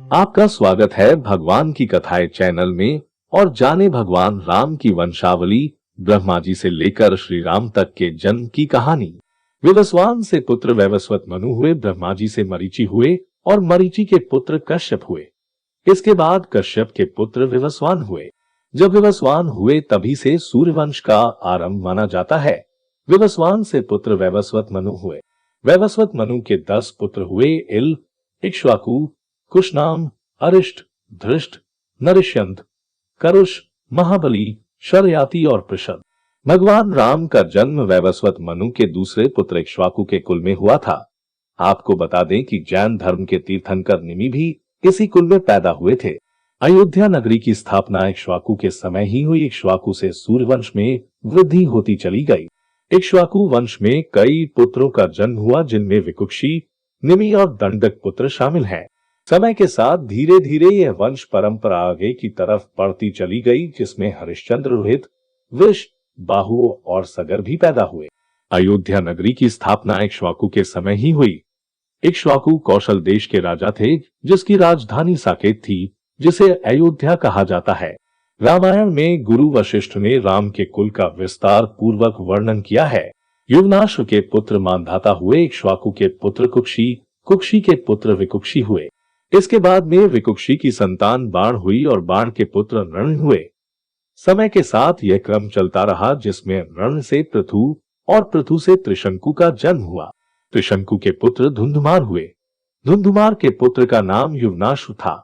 आपका स्वागत है भगवान की कथाएं चैनल में। और जाने भगवान राम की वंशावली, ब्रह्मा जी से लेकर श्री राम तक के जन्म की कहानी। विवस्वान से पुत्र वैवस्वत मनु हुए, ब्रह्मा जी से मरीचि हुए और मरीचि के पुत्र कश्यप हुए। इसके बाद कश्यप के पुत्र विवस्वान हुए। जब विवस्वान हुए तभी से सूर्यवंश का आरंभ माना जाता है। विवस्वान से पुत्र वैवस्वत मनु हुए। वैवस्वत मनु के 10 पुत्र हुए, इल, इक्ष्वाकु, कुशनाम, अरिष्ट, धृष्ट, नरिष्यंत, करुष, महाबली, शरयाति और पृषद। भगवान राम का जन्म वैवस्वत मनु के दूसरे पुत्र इक्ष्वाकु के कुल में हुआ था। आपको बता दें कि जैन धर्म के तीर्थंकर निमि भी इसी कुल में पैदा हुए थे। अयोध्या नगरी की स्थापना इक्ष्वाकु के समय ही हुई। इक्ष्वाकु से सूर्यवंश में वृद्धि होती चली गई। इक्ष्वाकु वंश में कई पुत्रों का जन्म हुआ, जिनमें विकुक्षी, निमि और दंडक पुत्र शामिल हैं। समय के साथ धीरे धीरे यह वंश परंपरा आगे की तरफ बढ़ती चली गई, जिसमें हरिश्चंद्र, रोहित, वृष, बाहु और सगर भी पैदा हुए। अयोध्या नगरी की स्थापना इक्ष्वाकु के समय ही हुई। इक्ष्वाकु कौशल देश के राजा थे, जिसकी राजधानी साकेत थी, जिसे अयोध्या कहा जाता है। रामायण में गुरु वशिष्ठ ने राम के कुल का विस्तार पूर्वक वर्णन किया है। युवनाश्व के पुत्र मानधाता हुए, इक्ष्वाकु के पुत्र कुक्षी, कुक्षी के पुत्र विकुक्षी हुए। इसके बाद में विकुक्षी की संतान बाण हुई और बाण के पुत्र रण हुए। समय के साथ यह क्रम चलता रहा, जिसमें रण से पृथु और पृथु से त्रिशंकु का जन्म हुआ। त्रिशंकु के पुत्र धुंधुमार हुए। धुंधुमार के पुत्र का नाम युवनाश्व था।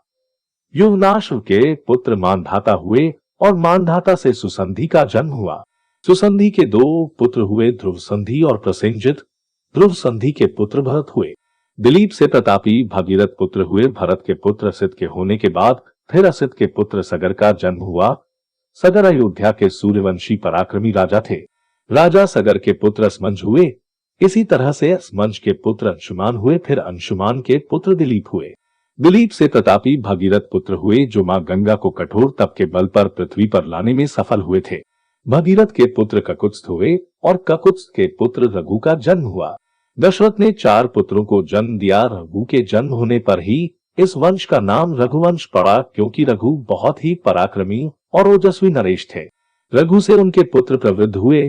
युवनाश्व के पुत्र मानधाता हुए और मानधाता से सुसंधि का जन्म हुआ। सुसंधि के 2 पुत्र हुए, ध्रुव संधि और प्रसेनजित। ध्रुव संधि के पुत्र भरत हुए। दिलीप से प्रतापी भगीरथ पुत्र हुए। भरत के पुत्र असित के होने के बाद फिर असित के पुत्र सगर का जन्म हुआ। सगर अयोध्या के सूर्यवंशी पराक्रमी राजा थे। राजा सगर के पुत्र असमंज हुए। इसी तरह से असमंज के पुत्र अंशुमान हुए। फिर अंशुमान के पुत्र दिलीप हुए। दिलीप से प्रतापी भगीरथ पुत्र हुए, जो मां गंगा को कठोर तप के बल पर पृथ्वी पर लाने में सफल हुए थे। भगीरथ के पुत्र ककुत्स्थ हुए और ककुत्स्थ के पुत्र रघु का जन्म हुआ। दशरथ ने 4 पुत्रों को जन्म दिया। रघु के जन्म होने पर ही इस वंश का नाम रघुवंश पड़ा, क्योंकि रघु बहुत ही पराक्रमी और ओजस्वी नरेश थे। रघु से उनके पुत्र प्रवृद्ध हुए।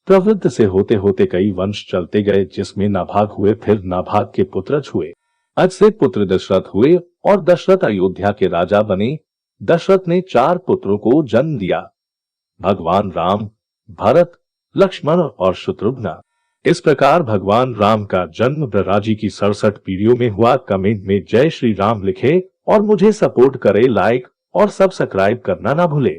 प्रवृद्ध से होते होते कई वंश चलते गए, जिसमें नाभाग हुए। फिर नाभाग के पुत्र अज हुए। अज से पुत्र दशरथ हुए और दशरथ अयोध्या के राजा बने। दशरथ ने 4 पुत्रों को जन्म दिया, भगवान राम, भरत, लक्ष्मण और शत्रुघ्न। इस प्रकार भगवान राम का जन्म ब्रराजी की 67 पीढ़ियों में हुआ। कमेंट में जय श्री राम लिखे और मुझे सपोर्ट करे। लाइक और सब्सक्राइब करना ना भूले।